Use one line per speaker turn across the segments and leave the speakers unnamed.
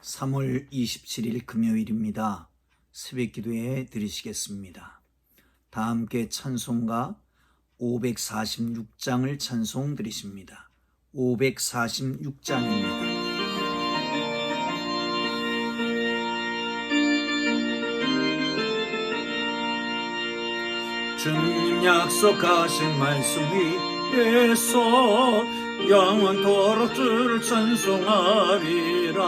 3월 27일 금요일입니다. 새벽 기도에 드리시겠습니다. 다 함께 찬송가 546장을 찬송 드리십니다. 546장입니다. 주님 약속하신 말씀 위에서 영원토록 주를 찬송하리라.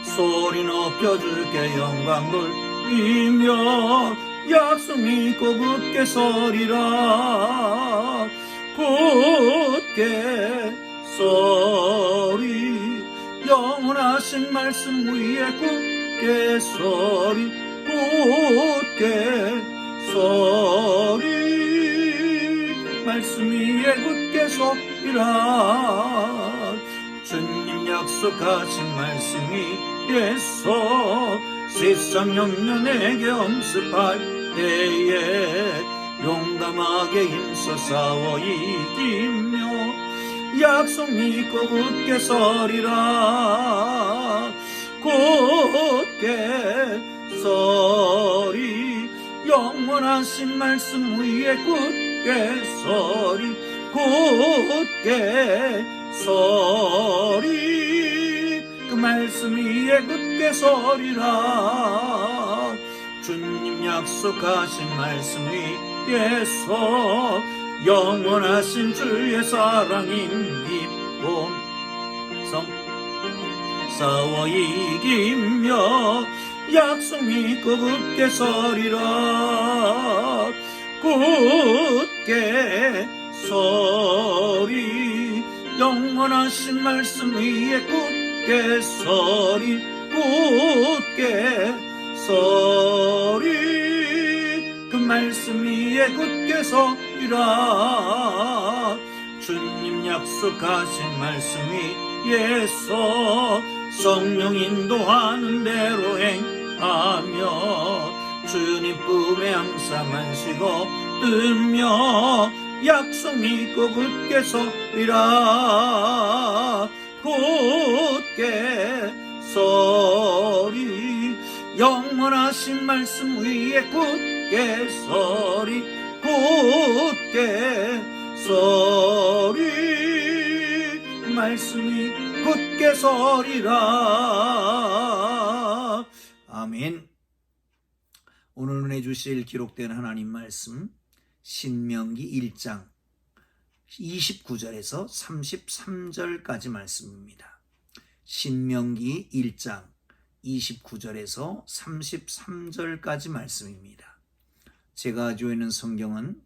소리 높여 주께 영광 돌리며 약속 믿고 굳게 서리라. 굳게 서리 영원하신 말씀 위에 굳게 서리. 굳게 서리 말씀 위에 굳게 서리라. 주님 약속하신 말씀 위에서 세상 염려 내게 엄습할 때에 용감하게 힘써 싸워 이기며 약속 믿고 굳게 서리라. 굳게 서리 영원하신 말씀 위에 굳게 서리. 굳게 서리 그 말씀 위에 굳게 서리라. 주님 약속하신 말씀 위에서 영원하신 주의 사랑인 기쁨 싸워 이기며 약속 믿고 굳게 서리라. 굳게 서리 영원하신 말씀 위에 굳게 서리. 굳게 서리 그 말씀 위에 굳게 서리라. 주님 약속하신 말씀 위에서 성령 인도하는 대로 행하며 주님 꿈에 항상 안쉬고 뜨며 약속 믿고 굳게 서리라. 굳게 서리 영원하신 말씀 위에 굳게 서리. 굳게 서리 말씀이 굳게 서리라. 아멘. 오늘 은혜 주실 기록된 하나님 말씀 신명기 1장 29절에서 33절까지 말씀입니다. 신명기 1장 29절에서 33절까지 말씀입니다. 제가 가지고 있는 성경은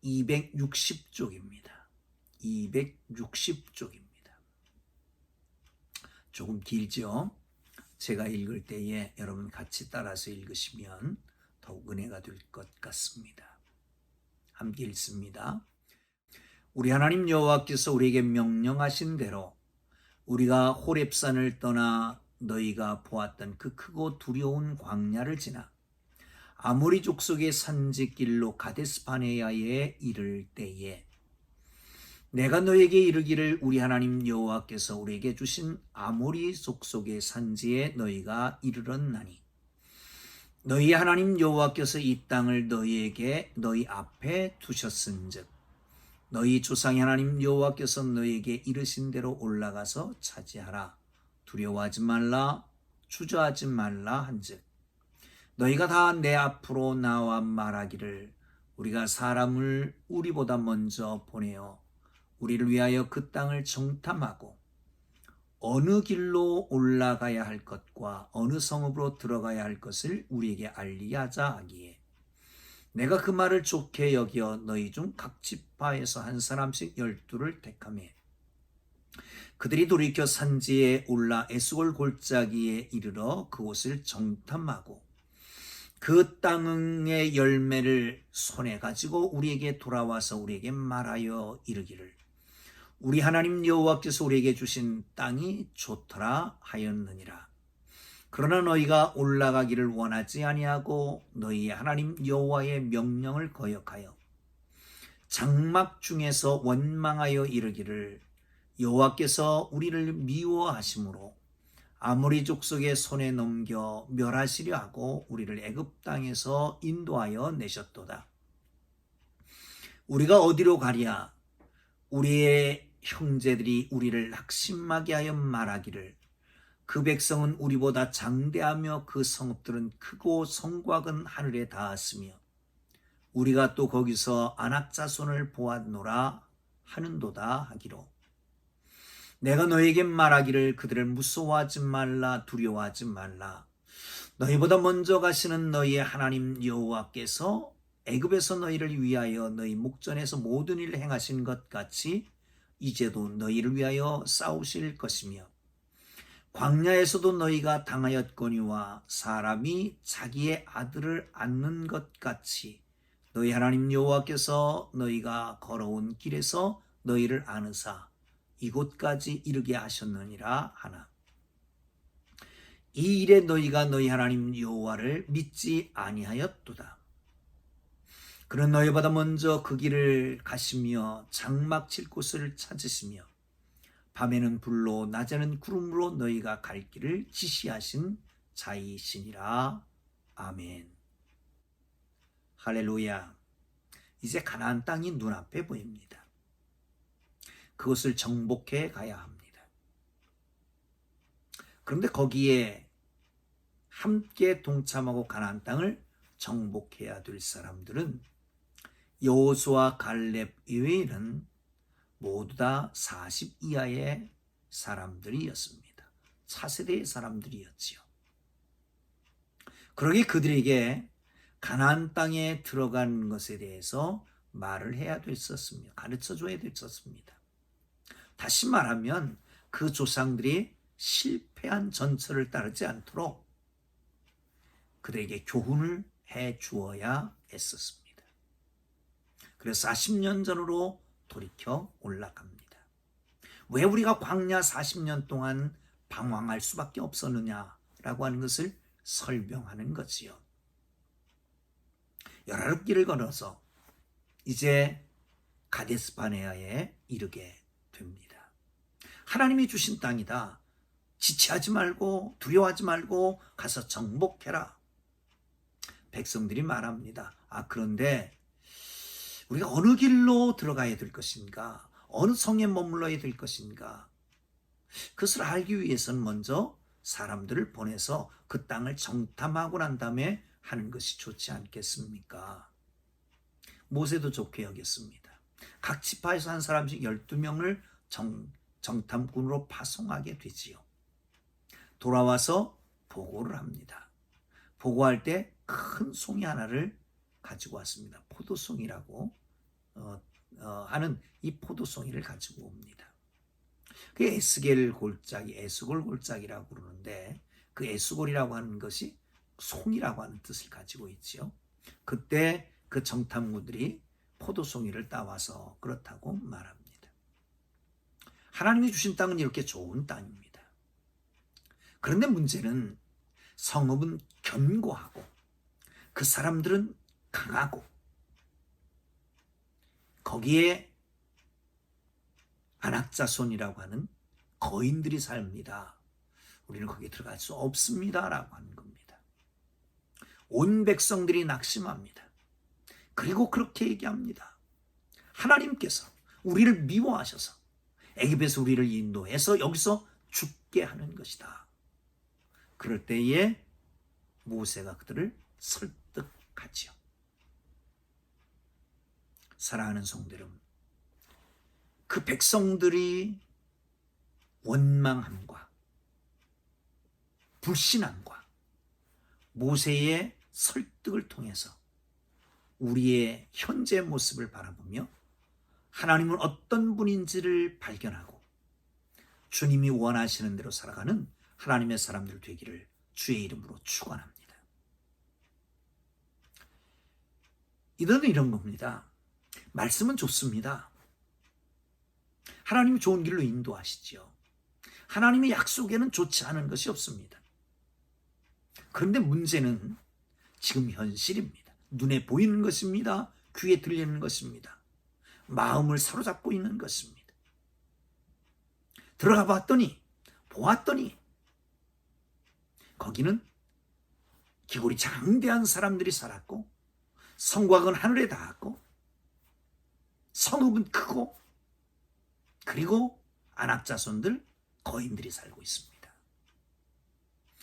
260쪽입니다. 260쪽입니다. 조금 길죠? 제가 읽을 때에 여러분 같이 따라서 읽으시면 더욱 은혜가 될 것 같습니다. 함께 읽습니다. 우리 하나님 여호와께서 우리에게 명령하신 대로 우리가 호렙산을 떠나 너희가 보았던 그 크고 두려운 광야를 지나 아모리 족속의 산지길로 가데스바네아에 이를 때에 내가 너에게 이르기를 우리 하나님 여호와께서 우리에게 주신 아모리 족속의 산지에 너희가 이르렀나니 너희 하나님 여호와께서 이 땅을 너희에게 너희 앞에 두셨은즉 너희 조상의 하나님 여호와께서 너희에게 이르신 대로 올라가서 차지하라. 두려워하지 말라 주저하지 말라 한즉 너희가 다 내 앞으로 나와 말하기를 우리가 사람을 우리보다 먼저 보내어 우리를 위하여 그 땅을 정탐하고 어느 길로 올라가야 할 것과 어느 성읍으로 들어가야 할 것을 우리에게 알리게 하자 하기에 내가 그 말을 좋게 여겨 너희 중 각 지파에서 한 사람씩 12를 택하매 그들이 돌이켜 산지에 올라 에스골 골짜기에 이르러 그곳을 정탐하고 그 땅의 열매를 손에 가지고 우리에게 돌아와서 우리에게 말하여 이르기를 우리 하나님 여호와께서 우리에게 주신 땅이 좋더라 하였느니라. 그러나 너희가 올라가기를 원하지 아니하고 너희 하나님 여호와의 명령을 거역하여 장막 중에서 원망하여 이르기를 여호와께서 우리를 미워하심으로 아모리 족속의 손에 넘겨 멸하시려 하고 우리를 애굽 땅에서 인도하여 내셨도다. 우리가 어디로 가랴? 우리의 형제들이 우리를 낙심하게 하여 말하기를 그 백성은 우리보다 장대하며 그 성읍들은 크고 성곽은 하늘에 닿았으며 우리가 또 거기서 아낙 자손을 보았노라 하는도다 하기로 내가 너에게 말하기를 그들을 무서워하지 말라 두려워하지 말라 너희보다 먼저 가시는 너희의 하나님 여호와께서 애굽에서 너희를 위하여 너희 목전에서 모든 일을 행하신 것 같이 이제도 너희를 위하여 싸우실 것이며 광야에서도 너희가 당하였거니와 사람이 자기의 아들을 안는 것 같이 너희 하나님 여호와께서 너희가 걸어온 길에서 너희를 안으사 이곳까지 이르게 하셨느니라 하나 이 일에 너희가 너희 하나님 여호와를 믿지 아니하였도다. 그는 너희보다 먼저 그 길을 가시며 장막 칠 곳을 찾으시며 밤에는 불로 낮에는 구름으로 너희가 갈 길을 지시하신 자이시니라. 아멘. 할렐루야. 이제 가나안 땅이 눈앞에 보입니다. 그것을 정복해 가야 합니다. 그런데 거기에 함께 동참하고 가나안 땅을 정복해야 될 사람들은 여호수아 갈렙 이외에는 모두 다 40 이하의 사람들이었습니다. 차세대의 사람들이었지요. 그러기에 그들에게 가나안 땅에 들어간 것에 대해서 말을 해야 됐었습니다. 가르쳐줘야 됐었습니다. 다시 말하면 그 조상들이 실패한 전철을 따르지 않도록 그들에게 교훈을 해 주어야 했었습니다. 그래서 40년 전으로 돌이켜 올라갑니다. 왜 우리가 광야 40년 동안 방황할 수밖에 없었느냐라고 하는 것을 설명하는 거지요. 열아홉길을 걸어서 이제 가데스바네아에 이르게 됩니다. 하나님이 주신 땅이다. 지체하지 말고 두려워하지 말고 가서 정복해라. 백성들이 말합니다. 그런데 우리가 어느 길로 들어가야 될 것인가? 어느 성에 머물러야 될 것인가? 그것을 알기 위해서는 먼저 사람들을 보내서 그 땅을 정탐하고 난 다음에 하는 것이 좋지 않겠습니까? 모세도 좋게 여겼습니다. 각 지파에서 한 사람씩 12명을 정탐꾼으로 파송하게 되지요. 돌아와서 보고를 합니다. 보고할 때 큰 송이 하나를 가지고 왔습니다. 포도송이라고 하는 이 포도송이를 가지고 옵니다. 그 에스겔 골짜기, 에스골 골짜기라고 그러는데 그 에스골이라고 하는 것이 송이라고 하는 뜻을 가지고 있지요. 그때 그 정탐꾼들이 포도송이를 따와서 그렇다고 말합니다. 하나님이 주신 땅은 이렇게 좋은 땅입니다. 그런데 문제는 성읍은 견고하고 그 사람들은 강하고 거기에 안악자손이라고 하는 거인들이 삽니다. 우리는 거기에 들어갈 수 없습니다 라고 하는 겁니다. 온 백성들이 낙심합니다. 그리고 그렇게 얘기합니다. 하나님께서 우리를 미워하셔서 애굽에서 우리를 인도해서 여기서 죽게 하는 것이다. 그럴 때에 모세가 그들을 설득하지요. 사랑하는 성도 여러분, 그 백성들이 원망함과 불신함과 모세의 설득을 통해서 우리의 현재 모습을 바라보며 하나님은 어떤 분인지를 발견하고 주님이 원하시는 대로 살아가는 하나님의 사람들 되기를 주의 이름으로 축원합니다. 이들은 이런 겁니다. 말씀은 좋습니다. 하나님이 좋은 길로 인도하시지요. 하나님의 약속에는 좋지 않은 것이 없습니다. 그런데 문제는 지금 현실입니다. 눈에 보이는 것입니다. 귀에 들리는 것입니다. 마음을 사로잡고 있는 것입니다. 들어가 봤더니 보았더니 거기는 기골이 장대한 사람들이 살았고 성곽은 하늘에 닿았고 성읍은 크고 그리고 안악자손들 거인들이 살고 있습니다.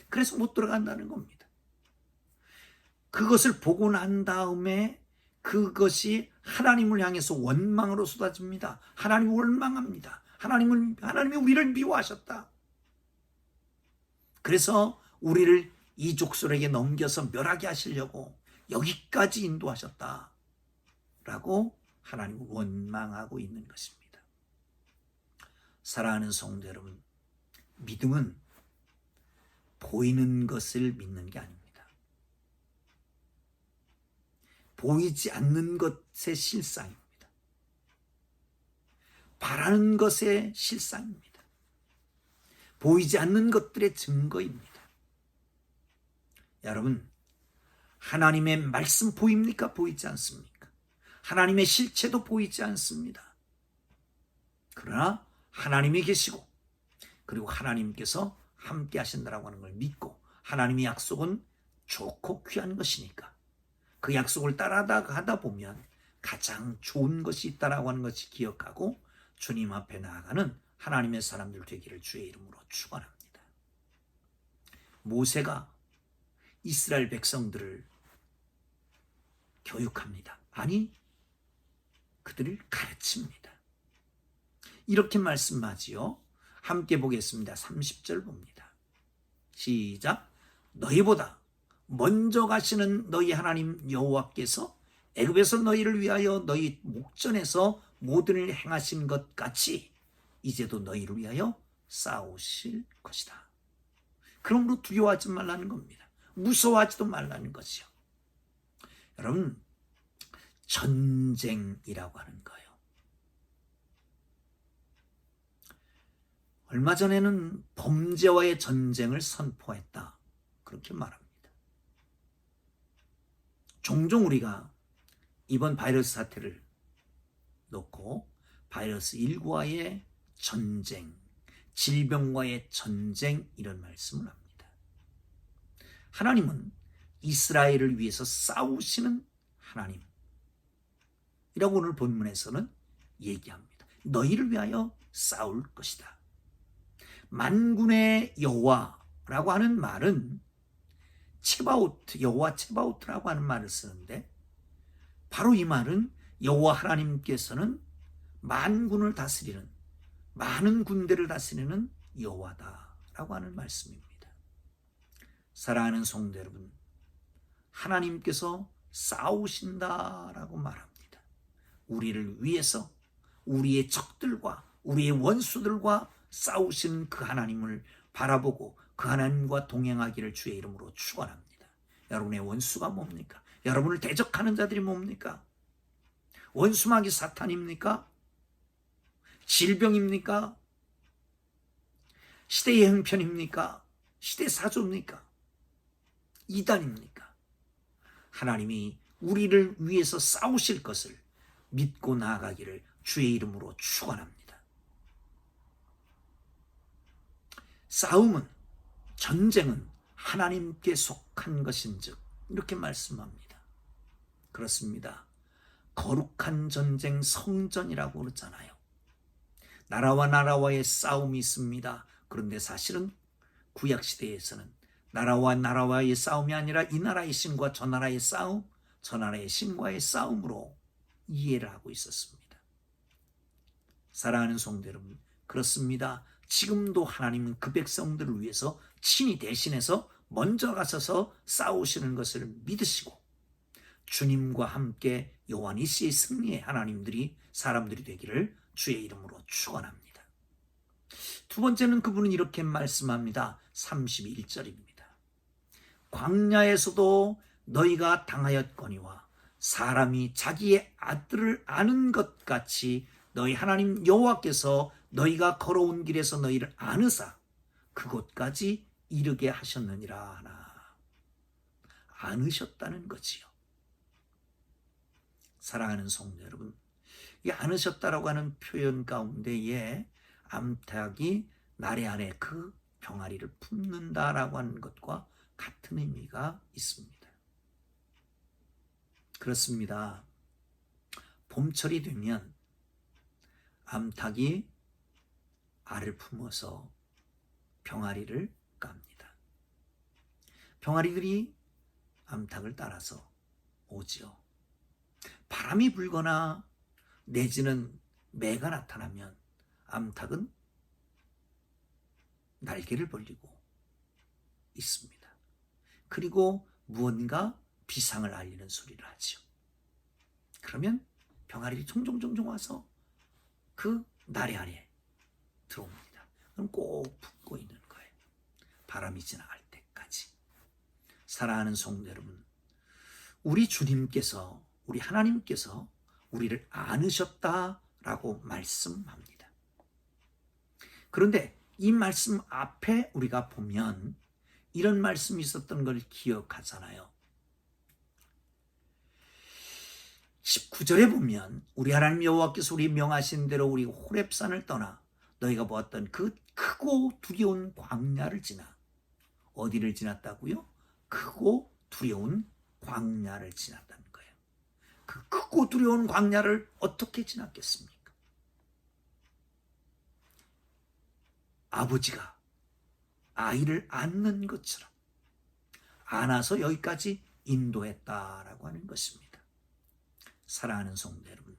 그래서 못 들어간다는 겁니다. 그것을 보고 난 다음에 그것이 하나님을 향해서 원망으로 쏟아집니다. 하나님을 원망합니다. 하나님이 우리를 미워하셨다. 그래서 우리를 이 족속에게 넘겨서 멸하게 하시려고 여기까지 인도하셨다. 라고 하나님을 원망하고 있는 것입니다. 사랑하는 성도 여러분, 믿음은 보이는 것을 믿는 게 아닙니다. 보이지 않는 것의 실상입니다. 바라는 것의 실상입니다. 보이지 않는 것들의 증거입니다. 여러분, 하나님의 말씀 보입니까? 보이지 않습니까? 하나님의 실체도 보이지 않습니다. 그러나 하나님이 계시고 그리고 하나님께서 함께 하신다라고 하는 걸 믿고 하나님의 약속은 좋고 귀한 것이니까 그 약속을 따라가다 보면 가장 좋은 것이 있다라고 하는 것을 기억하고 주님 앞에 나아가는 하나님의 사람들 되기를 주의 이름으로 축원합니다. 모세가 이스라엘 백성들을 교육합니다. 아니, 그들을 가르칩니다. 이렇게 말씀하지요. 함께 보겠습니다. 30절 봅니다. 시작. 너희보다 먼저 가시는 너희 하나님 여호와께서 애굽에서 너희를 위하여 너희 목전에서 모든 일을 행하신 것 같이 이제도 너희를 위하여 싸우실 것이다. 그러므로 두려워하지 말라는 겁니다. 무서워하지도 말라는 것이요. 여러분, 전쟁이라고 하는 거예요. 얼마 전에는 범죄와의 전쟁을 선포했다. 그렇게 말합니다. 종종 우리가 이번 바이러스 사태를 놓고 바이러스 19와의 전쟁, 질병과의 전쟁 이런 말씀을 합니다. 하나님은 이스라엘을 위해서 싸우시는 하나님이라고 오늘 본문에서는 얘기합니다. 너희를 위하여 싸울 것이다. 만군의 여호와라고 하는 말은 체바오트, 여호와 체바오트라고 하는 말을 쓰는데 바로 이 말은 여호와 하나님께서는 만군을 다스리는 많은 군대를 다스리는 여호와다라고 하는 말씀입니다. 사랑하는 성도 여러분, 하나님께서 싸우신다라고 말합니다. 우리를 위해서 우리의 적들과 우리의 원수들과 싸우시는 그 하나님을 바라보고 그 하나님과 동행하기를 주의 이름으로 축원합니다. 여러분의 원수가 뭡니까? 여러분을 대적하는 자들이 뭡니까? 원수마귀 사탄입니까? 질병입니까? 시대의 형편입니까? 시대 사조입니까? 이단입니까? 하나님이 우리를 위해서 싸우실 것을 믿고 나아가기를 주의 이름으로 축원합니다. 싸움은, 전쟁은 하나님께 속한 것인즉 이렇게 말씀합니다. 그렇습니다. 거룩한 전쟁 성전이라고 그러잖아요. 나라와 나라와의 싸움이 있습니다. 그런데 사실은 구약시대에서는 나라와 나라와의 싸움이 아니라 이 나라의 신과 저 나라의 싸움, 저 나라의 신과의 싸움으로 이해를 하고 있었습니다. 사랑하는 성도 여러분, 그렇습니다. 지금도 하나님은 그 백성들을 위해서 친히 대신해서 먼저 가셔서 싸우시는 것을 믿으시고 주님과 함께 여호와 니시의 승리의 하나님들이 사람들이 되기를 주의 이름으로 축원합니다. 두 번째는 그분은 이렇게 말씀합니다. 31절입니다. 광야에서도 너희가 당하였거니와 사람이 자기의 아들을 아는 것 같이 너희 하나님 여호와께서 너희가 걸어온 길에서 너희를 아느사 그곳까지 이르게 하셨느니라 하나. 안으셨다는 거지요. 사랑하는 성도 여러분, 이 안으셨다라고 하는 표현 가운데에 암탉이 나래 안에 그 병아리를 품는다라고 하는 것과 같은 의미가 있습니다. 그렇습니다. 봄철이 되면 암탉이 알을 품어서 병아리를 깝니다. 병아리들이 암탉을 따라서 오지요. 바람이 불거나 내지는 매가 나타나면 암탉은 날개를 벌리고 있습니다. 그리고 무언가 비상을 알리는 소리를 하지요. 그러면 병아리들이 종종종종 와서 그 나래 아래 들어옵니다. 그럼 꼭 붙고 있는 거예요. 바람이 지나갈 때까지. 사랑하는 성도 여러분, 우리 주님께서, 우리 하나님께서 우리를 안으셨다라고 말씀합니다. 그런데 이 말씀 앞에 우리가 보면 이런 말씀이 있었던 걸 기억하잖아요. 19절에 보면 우리 하나님 여호와께서 우리 명하신 대로 우리 호렙산을 떠나 너희가 보았던 그 크고 두려운 광야를 지나, 어디를 지났다고요? 크고 두려운 광야를 지났다는 거예요. 그 크고 두려운 광야를 어떻게 지났겠습니까? 아버지가 아이를 안는 것처럼 안아서 여기까지 인도했다라고 하는 것입니다. 사랑하는 성도 여러분,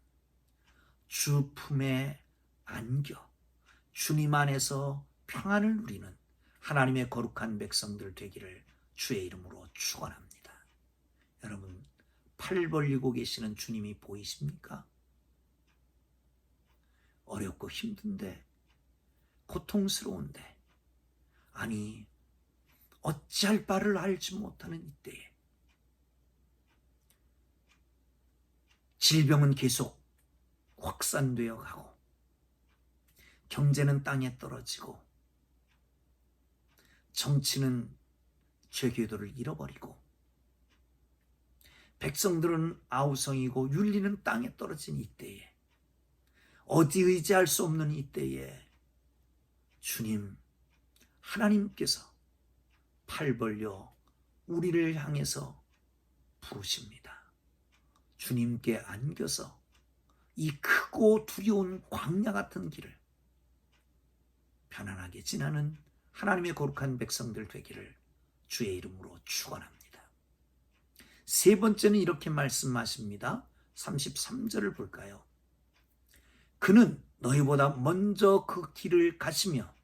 주 품에 안겨 주님 안에서 평안을 누리는 하나님의 거룩한 백성들 되기를 주의 이름으로 축원합니다. 여러분, 팔 벌리고 계시는 주님이 보이십니까? 어렵고 힘든데, 고통스러운데, 아니 어찌할 바를 알지 못하는 이때에 질병은 계속 확산되어 가고 경제는 땅에 떨어지고 정치는 제궤도를 잃어버리고 백성들은 아우성이고 윤리는 땅에 떨어진 이때에, 어디 의지할 수 없는 이때에 주님 하나님께서 팔 벌려 우리를 향해서 부르십니다. 주님께 안겨서 이 크고 두려운 광야 같은 길을 편안하게 지나는 하나님의 거룩한 백성들 되기를 주의 이름으로 축원합니다. 세 번째는 이렇게 말씀하십니다. 33절을 볼까요? 그는 너희보다 먼저 그 길을 가시며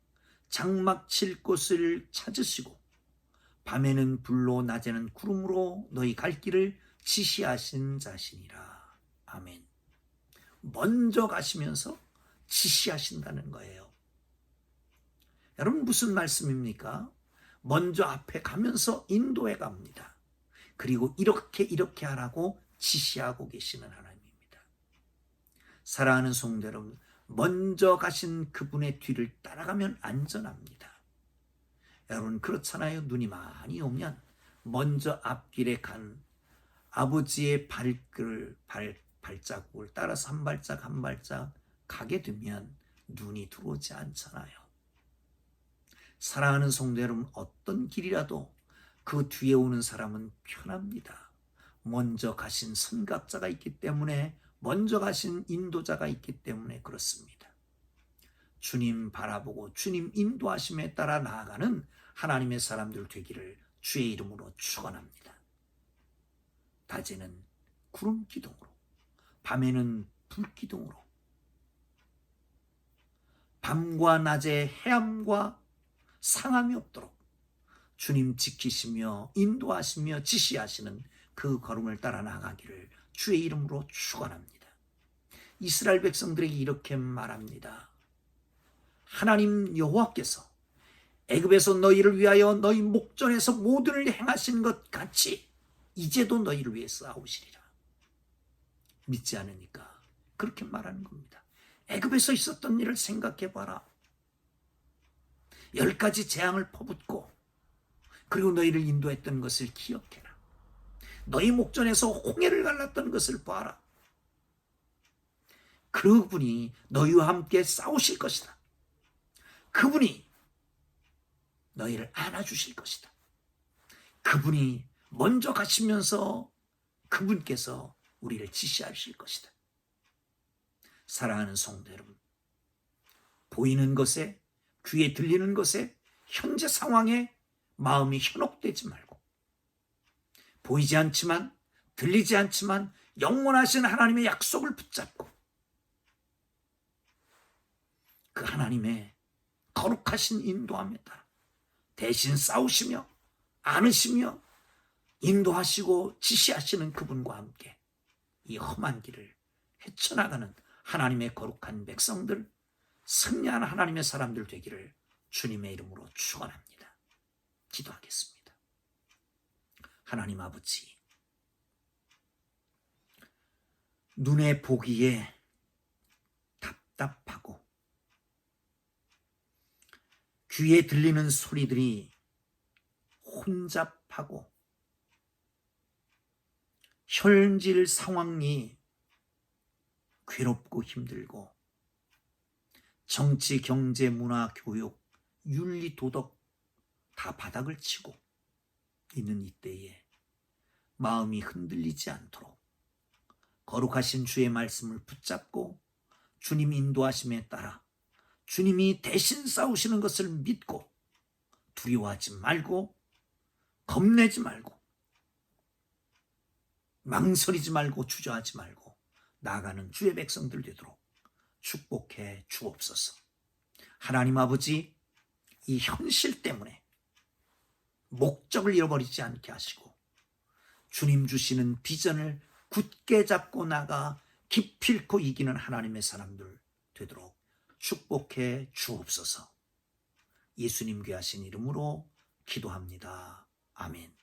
장막 칠 곳을 찾으시고 밤에는 불로 낮에는 구름으로 너희 갈 길을 지시하신 자시니라. 아멘. 먼저 가시면서 지시하신다는 거예요. 여러분, 무슨 말씀입니까? 먼저 앞에 가면서 인도해 갑니다. 그리고 이렇게 하라고 지시하고 계시는 하나님입니다. 사랑하는 성도 여러분, 먼저 가신 그분의 뒤를 따라가면 안전합니다. 여러분, 그렇잖아요. 눈이 많이 오면 먼저 앞길에 간 아버지의 발자국을 따라서 한 발짝 한 발짝 가게 되면 눈이 들어오지 않잖아요. 사랑하는 성도 여러분, 어떤 길이라도 그 뒤에 오는 사람은 편합니다. 먼저 가신 선각자가 있기 때문에, 먼저 가신 인도자가 있기 때문에 그렇습니다. 주님 바라보고 주님 인도하심에 따라 나아가는 하나님의 사람들 되기를 주의 이름으로 축원합니다. 낮에는 구름 기둥으로, 밤에는 불 기둥으로, 밤과 낮에 해함과 상함이 없도록 주님 지키시며 인도하시며 지시하시는 그 걸음을 따라 나가기를 주의 이름으로 축원합니다. 이스라엘 백성들에게 이렇게 말합니다. 하나님 여호와께서 애굽에서 너희를 위하여 너희 목전에서 모든 일 행하신 것 같이 이제도 너희를 위해 싸우시리라. 믿지 않으니까 그렇게 말하는 겁니다. 애굽에서 있었던 일을 생각해 봐라. 10가지 재앙을 퍼붓고 그리고 너희를 인도했던 것을 기억해라. 너희 목전에서 홍해를 갈랐던 것을 봐라. 그분이 너희와 함께 싸우실 것이다. 그분이 너희를 안아주실 것이다. 그분이 먼저 가시면서 그분께서 우리를 지시하실 것이다. 사랑하는 성도 여러분, 보이는 것에, 귀에 들리는 것에, 현재 상황에 마음이 현혹되지 말고, 보이지 않지만, 들리지 않지만 영원하신 하나님의 약속을 붙잡고 그 하나님의 거룩하신 인도함에 따라 대신 싸우시며 안으시며 인도하시고 지시하시는 그분과 함께 이 험한 길을 헤쳐나가는 하나님의 거룩한 백성들, 승리하는 하나님의 사람들 되기를 주님의 이름으로 축원합니다. 기도하겠습니다. 하나님 아버지, 눈에 보기에 답답하고 귀에 들리는 소리들이 혼잡하고 현실 상황이 괴롭고 힘들고 정치, 경제, 문화, 교육, 윤리, 도덕 다 바닥을 치고 있는 이때에 마음이 흔들리지 않도록 거룩하신 주의 말씀을 붙잡고 주님 인도하심에 따라 주님이 대신 싸우시는 것을 믿고 두려워하지 말고 겁내지 말고 망설이지 말고 주저하지 말고 나아가는 주의 백성들 되도록 축복해 주옵소서. 하나님 아버지, 이 현실 때문에 목적을 잃어버리지 않게 하시고 주님 주시는 비전을 굳게 잡고 나가 기필코 이기는 하나님의 사람들 되도록 축복해 주옵소서. 예수님 귀하신 이름으로 기도합니다. 아멘.